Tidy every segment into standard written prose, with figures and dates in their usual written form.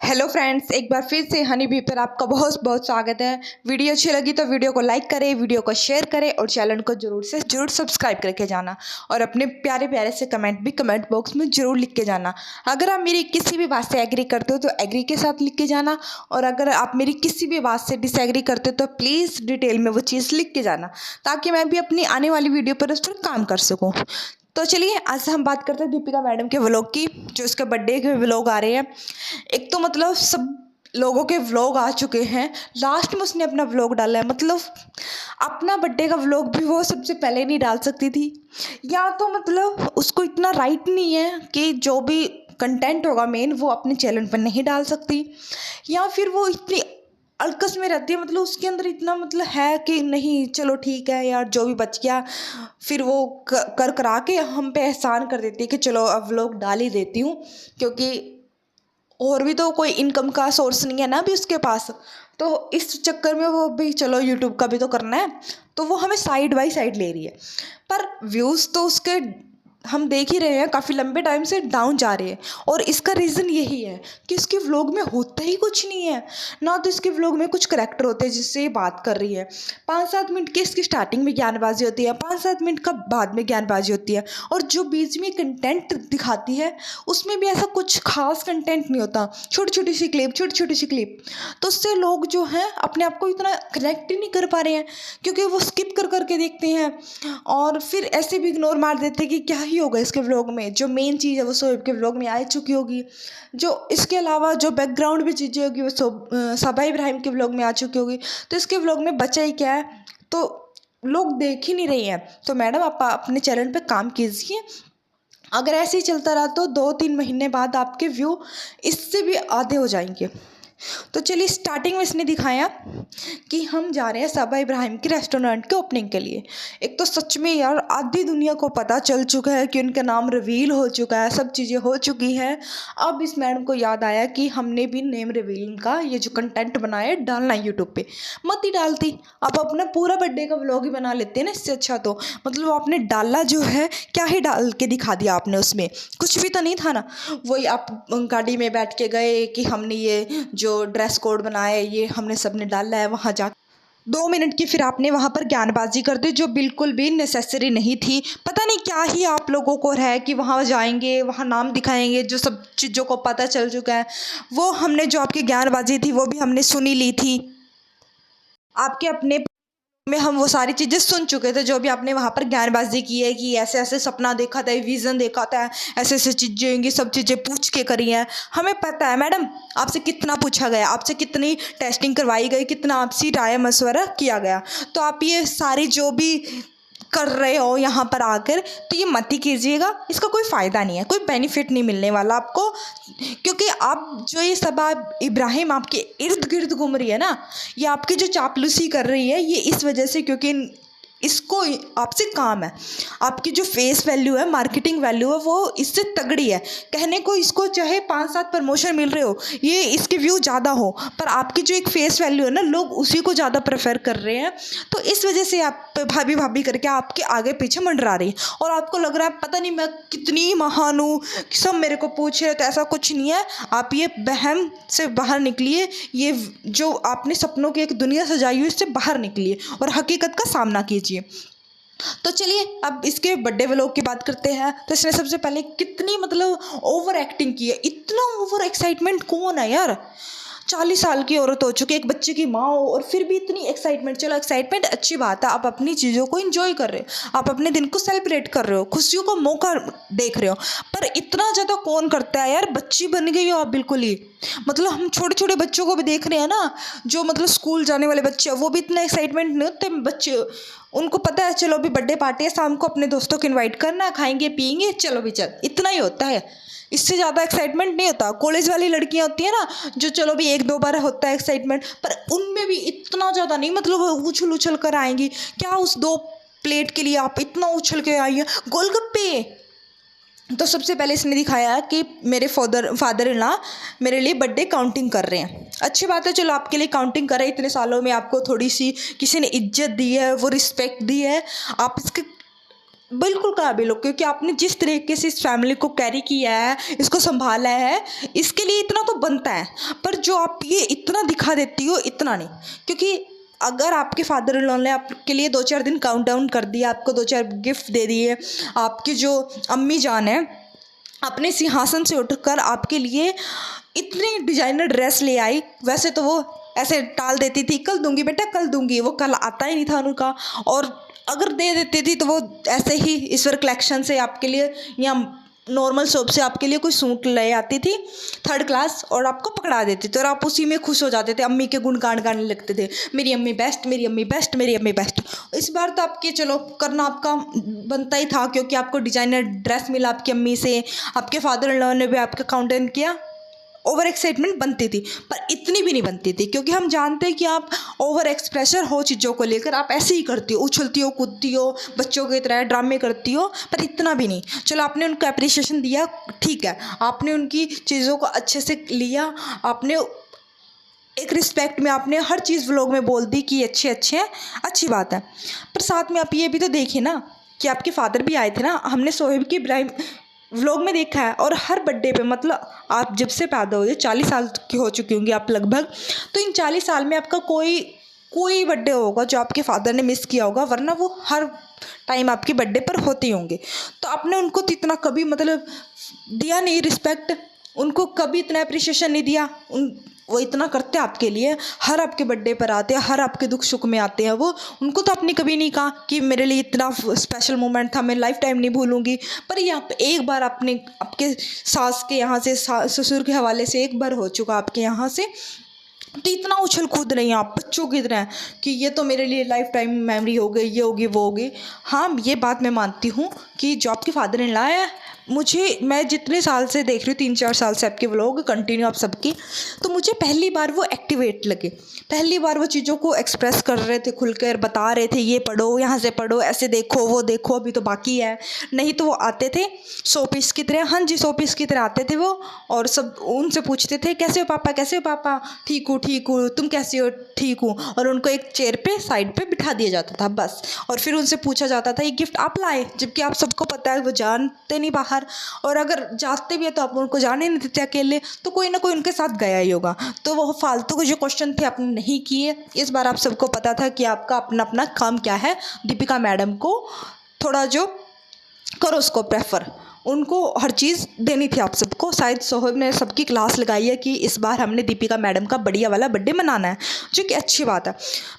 Hello friends, एक बार फिर से हनी बी पर आपका बहुत बहुत स्वागत है। वीडियो अच्छी लगी तो वीडियो को लाइक करें, वीडियो को शेयर करें और चैनल को जरूर से जरूर सब्सक्राइब करके जाना। और अपने प्यारे प्यारे से कमेंट भी कमेंट बॉक्स में ज़रूर लिख के जाना। अगर आप मेरी किसी भी बात से एग्री करते हो तो एग्री के साथ लिख के जाना, और अगर आप मेरी किसी भी बात से डिसएग्री करते हो तो प्लीज़ डिटेल में वो चीज़ लिख के जाना, ताकि मैं भी अपनी आने वाली वीडियो पर उस पर काम कर सकूँ। तो चलिए आज हम बात करते हैं दीपिका मैडम के व्लॉग की, जो उसके बर्थडे के व्लॉग आ रहे हैं। एक तो मतलब सब लोगों के व्लॉग आ चुके हैं, लास्ट में उसने अपना व्लॉग डाला है। मतलब अपना बर्थडे का व्लॉग भी वो सबसे पहले नहीं डाल सकती थी, या तो मतलब उसको इतना राइट नहीं है कि जो भी कंटेंट होगा मेन वो अपने चैनल पर नहीं डाल सकती, या फिर वो इतनी अलकस में रहती है। मतलब उसके अंदर इतना मतलब है कि नहीं चलो ठीक है यार, जो भी बच गया फिर वो कर करा के हम पे एहसान कर देती है कि चलो अब व्लॉग डाल ही देती हूँ, क्योंकि और भी तो कोई इनकम का सोर्स नहीं है ना अभी उसके पास। तो इस चक्कर में वो भी चलो यूट्यूब का भी तो करना है, तो वो हमें साइड बाय साइड ले रही है। पर व्यूज़ तो उसके हम देख ही रहे हैं काफ़ी लंबे टाइम से डाउन जा रहे हैं, और इसका रीज़न यही है कि इसके व्लॉग में होता ही कुछ नहीं है ना। तो इसके व्लॉग में कुछ करैक्टर होते हैं जिससे ये बात कर रही है, 5-7 मिनट की इसकी स्टार्टिंग में ज्ञानबाजी होती है, 5-7 मिनट का बाद में ज्ञानबाजी होती है, और जो बीच में कंटेंट दिखाती है उसमें भी ऐसा कुछ खास कंटेंट नहीं होता, छोटी छोटी सी क्लिप, छोटी छोटी सी क्लिप। तो उससे लोग जो हैं अपने आप को इतना कनेक्ट ही नहीं कर पा रहे हैं, क्योंकि वो स्किप कर करके देखते हैं और फिर ऐसे भी इग्नोर मार देते हैं कि क्या ही होगा इसके व्लॉग में। जो मेन चीज़ है वो शोएब के व्लॉग में आ चुकी होगी, जो इसके अलावा जो बैकग्राउंड भी चीज़ें होगी वो सबा इब्राहिम के व्लॉग में आ चुकी होगी। तो इसके व्लॉग में बचा ही क्या है, तो लोग देख ही नहीं रहे हैं। तो मैडम आप अपने चैनल पे काम कीजिए। अगर ऐसे ही चलता रहा तो 2-3 महीने बाद आपके व्यू इससे भी आधे हो जाएंगे। तो चलिए स्टार्टिंग में इसने दिखाया कि हम जा रहे हैं सबा इब्राहिम के रेस्टोरेंट के ओपनिंग के लिए। एक तो सच में यार आधी दुनिया को पता चल चुका है कि उनका नाम रिवील हो चुका है, सब चीज़ें हो चुकी हैं। अब इस मैडम को याद आया कि हमने भी नेम रिवील का ये जो कंटेंट बनाया है डालना है यूट्यूब पे। मत ही डालती, आप अपना पूरा बर्थडे का व्लॉग ही बना लेते हैं ना इससे अच्छा। तो मतलब आपने डाला जो है क्या ही डाल के दिखा दिया आपने, उसमें कुछ भी तो नहीं था ना। वही आप गाड़ी में बैठ के गए कि हमने ये जो ड्रेस कोड बनाया है ये हमने सबने डाला है, वहाँ जा 2 मिनट की फिर आपने वहाँ पर ज्ञानबाजी कर दी जो बिल्कुल भी नेसेसरी नहीं थी। पता नहीं क्या ही आप लोगों को है कि वहाँ जाएंगे वहाँ नाम दिखाएंगे, जो सब चीज़ों को पता चल चुका है। वो हमने जो आपकी ज्ञानबाजी थी वो भी हमने सुनी ली थी, आपके अपने में हम वो सारी चीज़ें सुन चुके थे जो भी आपने वहाँ पर ज्ञानबाजी की है कि ऐसे ऐसे सपना देखा था, विज़न देखा था, ऐसे ऐसे चीज़ें होंगी, सब चीज़ें पूछ के करी हैं। हमें पता है मैडम आपसे कितना पूछा गया, आपसे कितनी टेस्टिंग करवाई गई, कितना आपसी राय मशवरा किया गया। तो आप ये सारी जो भी कर रहे हो यहाँ पर आकर तो ये मत ही कीजिएगा, इसका कोई फ़ायदा नहीं है, कोई बेनिफिट नहीं मिलने वाला आपको। क्योंकि आप जो ये सबा इब्राहिम आपके इर्द गिर्द घूम रही है ना, ये आपकी जो चापलूसी कर रही है ये इस वजह से क्योंकि इसको आपसे काम है। आपकी जो फेस वैल्यू है, मार्केटिंग वैल्यू है, वो इससे तगड़ी है। कहने को इसको चाहे 5-7 प्रमोशन मिल रहे हो, ये इसके व्यू ज़्यादा हो, पर आपकी जो एक फेस वैल्यू है ना, लोग उसी को ज़्यादा प्रेफर कर रहे हैं। तो इस वजह से आप भाभी भाभी करके आपके आगे पीछे मंडरा रही है, और आपको लग रहा है पता नहीं मैं कितनी महान हूँ, सब मेरे को पूछ रहे। तो ऐसा कुछ नहीं है, आप ये वहम से बाहर निकलिए, ये जो आपने सपनों की एक दुनिया सजाई हुई इससे बाहर निकलिए और हकीकत का सामना कीजिए। तो चलिए अब इसके बर्थडे व्लॉग की बात करते हैं। तो इसने सबसे पहले कितनी मतलब ओवर एक्टिंग की है। इतना ओवर एक्साइटमेंट कौन है यार, 40 साल की औरत हो चुकी है, एक बच्चे की माँ हो, और फिर भी इतनी एक्साइटमेंट। चलो एक्साइटमेंट अच्छी बात है, आप अपनी चीज़ों को एंजॉय कर रहे हो, आप अपने दिन को सेलिब्रेट कर रहे हो, खुशियों का मौका देख रहे हो। पर इतना ज़्यादा कौन करता है यार, बच्ची बन गई हो आप बिल्कुल ही। मतलब हम छोटे छोटे बच्चों को भी देख रहे हैं ना, जो मतलब स्कूल जाने वाले बच्चे हैं, वो भी इतना एक्साइटमेंट नहीं होते बच्चे। उनको पता है चलो अभी बर्थडे पार्टी है, शाम को अपने दोस्तों को इनवाइट करना, खाएंगे पियेंगे, चलो भी चल, इतना ही होता है, इससे ज़्यादा एक्साइटमेंट नहीं होता। कॉलेज वाली लड़कियां होती हैं ना, जो चलो भी 1-2 बार होता है एक्साइटमेंट, पर उनमें भी इतना ज़्यादा नहीं। मतलब उछल उछल कर आएंगी क्या, उस 2 प्लेट के लिए आप इतना उछल के आई हैं, गोलगप्पे। तो सबसे पहले इसने दिखाया कि मेरे फादर इन लॉ मेरे लिए बर्थडे काउंटिंग कर रहे हैं। अच्छी बात है, चलो आपके लिए काउंटिंग कर रहे हैं, इतने सालों में आपको थोड़ी सी किसी ने इज्जत दी है, वो रिस्पेक्ट दी है, आप इसके बिल्कुल काबिल हो, क्योंकि आपने जिस तरीके से इस फैमिली को कैरी किया है, इसको संभाला है, इसके लिए इतना तो बनता है। पर जो आप ये इतना दिखा देती हो, इतना नहीं। क्योंकि अगर आपके फादर इन लॉ ने आपके लिए 2-4 दिन काउंट डाउन कर दिया, आपको 2-4 गिफ्ट दे दिए, आपकी जो अम्मी जान है अपने सिंहासन से उठकर आपके लिए इतनी डिजाइनर ड्रेस ले आई, वैसे तो वो ऐसे टाल देती थी, कल दूंगी बेटा कल दूंगी, वो कल आता ही नहीं था उनका। और अगर दे देती थी तो वो ऐसे ही ईश्वर कलेक्शन से आपके लिए या नॉर्मल शॉप से आपके लिए कोई सूट ले आती थी 3rd क्लास, और आपको पकड़ा देती थी और आप उसी में खुश हो जाते थे, अम्मी के गुणगान गाने लगते थे, मेरी अम्मी बेस्ट, मेरी अम्मी बेस्ट, मेरी अम्मी बेस्ट। इस बार तो आपके चलो करना आपका बनता ही था, क्योंकि आपको डिजाइनर ड्रेस मिला आपकी अम्मी से, आपके फादर इन लॉ ने भी आपका काउंटेन किया। ओवर एक्साइटमेंट बनती थी, पर इतनी भी नहीं बनती थी, क्योंकि हम जानते हैं कि आप ओवर एक्सप्रेशर हो चीज़ों को लेकर, आप ऐसे ही करती हो, उछलती हो, कूदती हो, बच्चों की तरह ड्रामे करती हो, पर इतना भी नहीं। चलो आपने उनको अप्रिसिएशन दिया, ठीक है, आपने उनकी चीज़ों को अच्छे से लिया, आपने एक रिस्पेक्ट में आपने हर चीज़ व्लॉग में बोल दी कि अच्छे अच्छे हैं, अच्छी बात है। पर साथ में आप ये भी तो देखिए ना कि आपके फादर भी आए थे ना, हमने सोहेब की इब्राहिम व्लॉग में देखा है, और हर बर्थडे पे, मतलब आप जब से पैदा हुए 40 साल की हो चुकी होंगी आप लगभग, तो इन 40 साल में आपका कोई बर्थडे होगा जो आपके फादर ने मिस किया होगा, वरना वो हर टाइम आपके बर्थडे पर होते ही होंगे। तो आपने उनको तो इतना कभी मतलब दिया नहीं रिस्पेक्ट, उनको कभी इतना अप्रिशिएशन नहीं दिया। वो इतना करते आपके लिए, हर आपके बर्थडे पर आते हैं, हर आपके दुख सुख में आते हैं वो। उनको तो आपने कभी नहीं कहा कि मेरे लिए इतना स्पेशल मोमेंट था, मैं लाइफ टाइम नहीं भूलूंगी। पर ये आप एक बार आपने आपके सास के यहाँ से, ससुर के हवाले से एक बार हो चुका आपके यहाँ से, तो इतना उछल कूद रही हैं आप बच्चों की तरह कि ये तो मेरे लिए लाइफ टाइम मेमोरी हो गई, ये होगी वो होगी। हाँ, ये बात मैं मानती हूँ कि जो आपके फादर ने लाया, मैं जितने साल से देख रही हूँ, 3-4 साल से आपके व्लॉग कंटिन्यू आप सबकी, तो मुझे पहली बार वो एक्टिवेट लगे, पहली बार वो चीज़ों को एक्सप्रेस कर रहे थे, खुलकर बता रहे थे, ये पढ़ो, यहाँ से पढ़ो, ऐसे देखो, वो देखो, अभी तो बाकी है। नहीं तो वो आते थे 100 पीस की तरह, हाँ जी 100 पीस की तरह आते थे वो, और सब उनसे पूछते थे कैसे हो पापा, कैसे हो पापा, ठीक हूँ, तुम कैसे हो, ठीक हूँ, और उनको एक चेयर पे साइड पे बिठा दिया जाता था बस। और फिर उनसे पूछा जाता था ये गिफ्ट आप लाए, जबकि आप सबको पता है वो जानते नहीं बाहर, और अगर जाते भी है तो आप उनको जाने नहीं देते अकेले, तो कोई ना कोई उनके साथ गया ही होगा। तो वो फालतू के जो क्वेश्चन थे आपने नहीं किए। इस बार आप सबको पता था कि आपका अपना अपना काम क्या है। दीपिका मैडम को थोड़ा जो करो उसको प्रेफर, उनको हर चीज़ देनी थी आप सबको। शायद सोहेब ने सबकी क्लास लगाई है कि इस बार हमने दीपिका मैडम का बढ़िया वाला बर्थडे मनाना है, जो कि अच्छी बात है।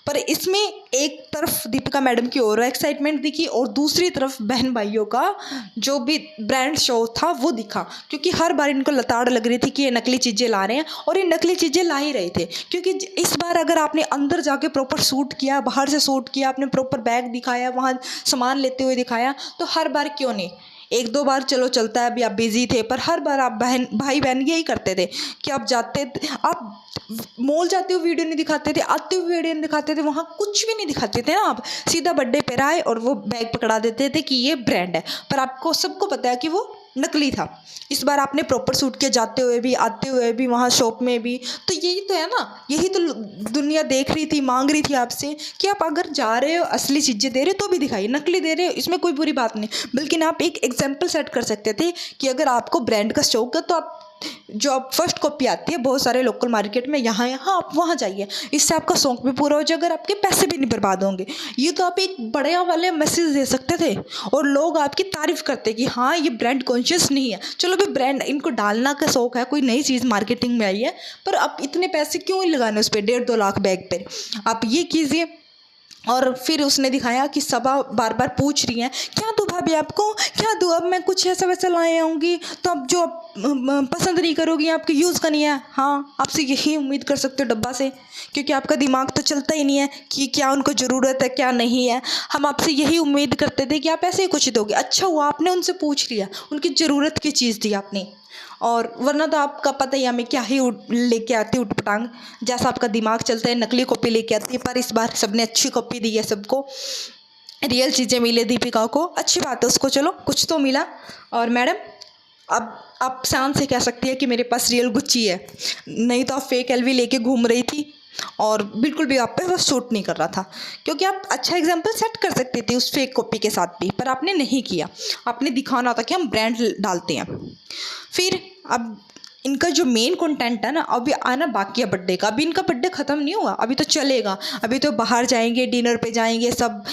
पर इसमें एक तरफ दीपिका मैडम की और एक्साइटमेंट दिखी, और दूसरी तरफ बहन भाइयों का जो भी ब्रांड शो था वो दिखा, क्योंकि हर बार इनको लताड़ लग रही थी कि ये नकली चीज़ें ला रहे हैं, और ये नकली चीज़ें ला ही रहे थे। क्योंकि इस बार अगर आपने अंदर जाके प्रॉपर शूट किया, बाहर से शूट किया, आपने प्रॉपर बैग दिखाया, वहाँ सामान लेते हुए दिखाया, तो हर बार क्यों नहीं, 1-2 बार चलो चलता है, अभी आप बिजी थे, पर हर बार आप भाई बहन यही करते थे कि आप आप मॉल जाते हो वीडियो नहीं दिखाते थे, आते हुए वीडियो नहीं दिखाते थे, वहाँ कुछ भी नहीं दिखाते थे ना, आप सीधा बर्थडे पर आए और वो बैग पकड़ा देते थे कि ये ब्रांड है, पर आपको सबको पता है कि वो नकली था। इस बार आपने प्रॉपर शूट किया, जाते हुए भी, आते हुए भी, वहाँ शॉप में भी। तो यही तो है ना, यही तो दुनिया देख रही थी, मांग रही थी आपसे कि आप अगर जा रहे हो, असली चीज़ें दे रहे हो तो भी दिखाइए, नकली दे रहे हो इसमें कोई बुरी बात नहीं। बल्कि आप एक एग्जाम्पल सेट कर सकते थे कि अगर आपको ब्रांड का शौक है तो आप जो आप फर्स्ट कॉपी आती है बहुत सारे लोकल मार्केट में, यहाँ आप वहाँ जाइए, इससे आपका शौक भी पूरा हो जाएगा, अगर आपके पैसे भी नहीं बर्बाद होंगे। ये तो आप एक बड़े वाले मैसेज दे सकते थे, और लोग आपकी तारीफ करते कि हाँ ये ब्रांड कॉन्शियस नहीं है। चलो भाई, ब्रांड इनको डालना का शौक है, कोई नई चीज़ मार्केटिंग में आई है, पर आप इतने पैसे क्यों ही लगाने उस पर, 1.5-2 लाख बैग पे, आप ये कीजिए। और फिर उसने दिखाया कि सबा बार बार पूछ रही हैं क्या दूँ भाभी आपको, क्या दूँ, अब मैं कुछ ऐसा वैसा लाए आऊँगी तो अब जो पसंद नहीं करोगी, आपके यूज़ का नहीं है। हाँ, आपसे यही उम्मीद कर सकते हो डब्बा से, क्योंकि आपका दिमाग तो चलता ही नहीं है कि क्या उनको ज़रूरत है क्या नहीं है। हम आपसे यही उम्मीद करते थे कि आप ऐसे ही कुछ दोगे। अच्छा हुआ आपने उनसे पूछ लिया, उनकी ज़रूरत की चीज़ दी आपने, और वरना तो आपका पता ही हमें क्या ही लेके आती उठपटांग, जैसा आपका दिमाग चलता है नकली कॉपी लेके आती है। पर इस बार सबने अच्छी कॉपी दी है, सबको रियल चीज़ें मिले, दीपिका को अच्छी बात है, उसको चलो कुछ तो मिला। और मैडम अब आप शान से कह सकती है कि मेरे पास रियल गुच्ची है, नहीं तो आप फेक एलवी लेके घूम रही थी। और बिल्कुल भी आप पे वो सूट नहीं कर रहा था, क्योंकि आप अच्छा एग्जाम्पल सेट कर सकते थे उस फेक कॉपी के साथ भी, पर आपने नहीं किया। आपने दिखाना था कि हम ब्रांड डालते हैं। फिर अब इनका जो मेन कंटेंट है ना, अभी आना बाकी है बर्थडे का। अभी इनका बर्थडे ख़त्म नहीं हुआ, अभी तो चलेगा। अभी तो बाहर जाएंगे, डिनर पे जाएंगे, सब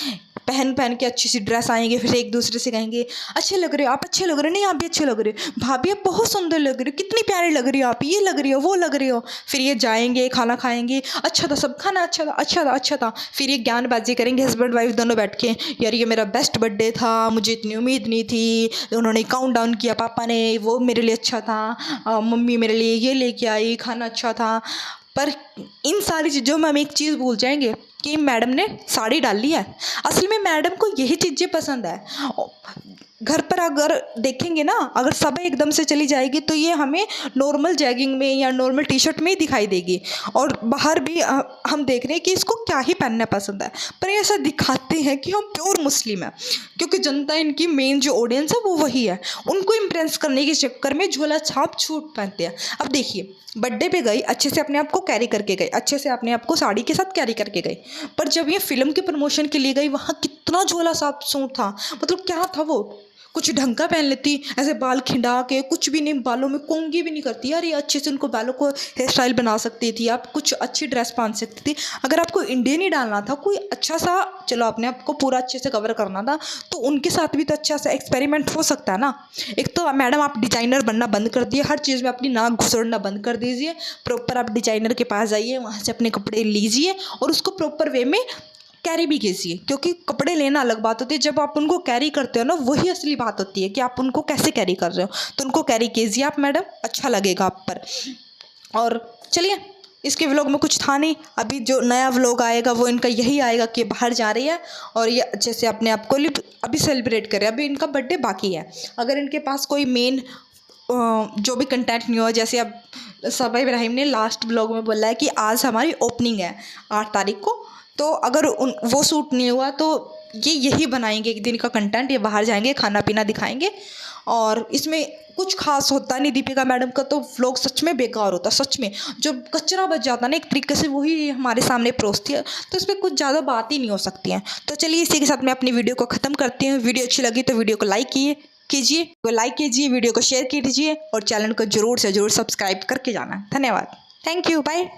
पहन के अच्छी सी ड्रेस आएंगे, फिर एक दूसरे से कहेंगे अच्छे लग रहे हो, आप अच्छे लग रहे हो, नहीं आप भी अच्छे लग रहे हो, भाभी आप बहुत सुंदर लग रही हो, कितनी प्यारी लग रही हो आप, ये लग रही हो, वो लग रही हो। फिर ये जाएंगे, खाना खाएंगे, अच्छा था सब खाना, अच्छा था, अच्छा था, अच्छा था। फिर ये ज्ञानबाजी करेंगे हस्बैंड वाइफ दोनों बैठ के, यार ये मेरा बेस्ट बर्थडे था, मुझे इतनी उम्मीद नहीं थी, उन्होंने काउंट डाउन किया पापा ने, वो मेरे लिए अच्छा था, मम्मी मेरे लिए ये लेके आई, खाना अच्छा था। पर इन सारी चीज़ों में हम एक चीज़ भूल जाएंगे कि मैडम ने साड़ी डाल ली है। असल में मैडम को यही चीज़ें पसंद है। घर पर अगर देखेंगे ना, अगर सब एकदम से चली जाएगी तो ये हमें नॉर्मल जैगिंग में या नॉर्मल टी शर्ट में ही दिखाई देगी, और बाहर भी हम देख रहे हैं कि इसको क्या ही पहनना पसंद है। पर ये ऐसा दिखाते हैं कि हम प्योर मुस्लिम हैं, क्योंकि जनता इनकी मेन जो ऑडियंस है वो वही है। उनको इम्प्रेस करने के चक्कर में झोला छाप छूट पहनते हैं। अब देखिए, बर्थडे पे गई, अच्छे से अपने आप को कैरी करके गई, अच्छे से अपने आप को साड़ी के साथ कैरी करके गई, पर जब ये फिल्म के प्रमोशन के लिए गई, वहाँ कितना झोला छाप सूट था। मतलब क्या था वो, कुछ ढंग का पहन लेती, ऐसे बाल खिंडा के, कुछ भी नहीं, बालों में कोंगी भी नहीं करती यार, ये अच्छे से उनको बालों को हेयर स्टाइल बना सकती थी, आप कुछ अच्छी ड्रेस पहन सकती थी। अगर आपको इंडियन ही डालना था, कोई अच्छा सा, चलो अपने आप को पूरा अच्छे से कवर करना था, तो उनके साथ भी तो अच्छा सा एक्सपेरिमेंट हो सकता है ना। एक तो मैडम आप डिजाइनर बनना बंद कर दिए, हर चीज़ में अपनी नाक घुसड़ना बंद कर दीजिए, प्रॉपर आप डिजाइनर के पास जाइए, वहाँ से अपने कपड़े लीजिए और उसको प्रॉपर वे में कैरी भी कीजिए, क्योंकि कपड़े लेना अलग बात होती है, जब आप उनको कैरी करते हो ना, वही असली बात होती है कि आप उनको कैसे कैरी कर रहे हो। तो उनको कैरी कीजिए आप मैडम, अच्छा लगेगा आप पर। और चलिए, इसके व्लॉग में कुछ था नहीं, अभी जो नया व्लॉग आएगा वो इनका यही आएगा कि बाहर जा रही है और ये अच्छे से अपने आप को अभी सेलिब्रेट करें। अभी इनका बर्थडे बाकी है। अगर इनके पास कोई मेन जो भी कंटेंट नहीं हुआ, जैसे अब सबा इब्राहिम ने लास्ट व्लॉग में बोला है कि आज हमारी ओपनिंग है 8 तारीख को, तो अगर वो सूट नहीं हुआ तो ये यही बनाएंगे एक दिन का कंटेंट, ये बाहर जाएंगे, खाना पीना दिखाएंगे, और इसमें कुछ खास होता नहीं। दीपिका मैडम का तो व्लॉग सच में बेकार होता, सच में जो कचरा बच जाता ना एक तरीके से, वही हमारे सामने परोसती है, तो इसमें कुछ ज़्यादा बात ही नहीं हो सकती है। तो चलिए, इसी के साथ मैं अपनी वीडियो को ख़त्म करती हूँ। वीडियो अच्छी लगी तो वीडियो को लाइक कीजिए, वीडियो को शेयर कीजिए और चैनल को ज़रूर से ज़रूर सब्सक्राइब करके जाना। धन्यवाद, थैंक यू, बाय।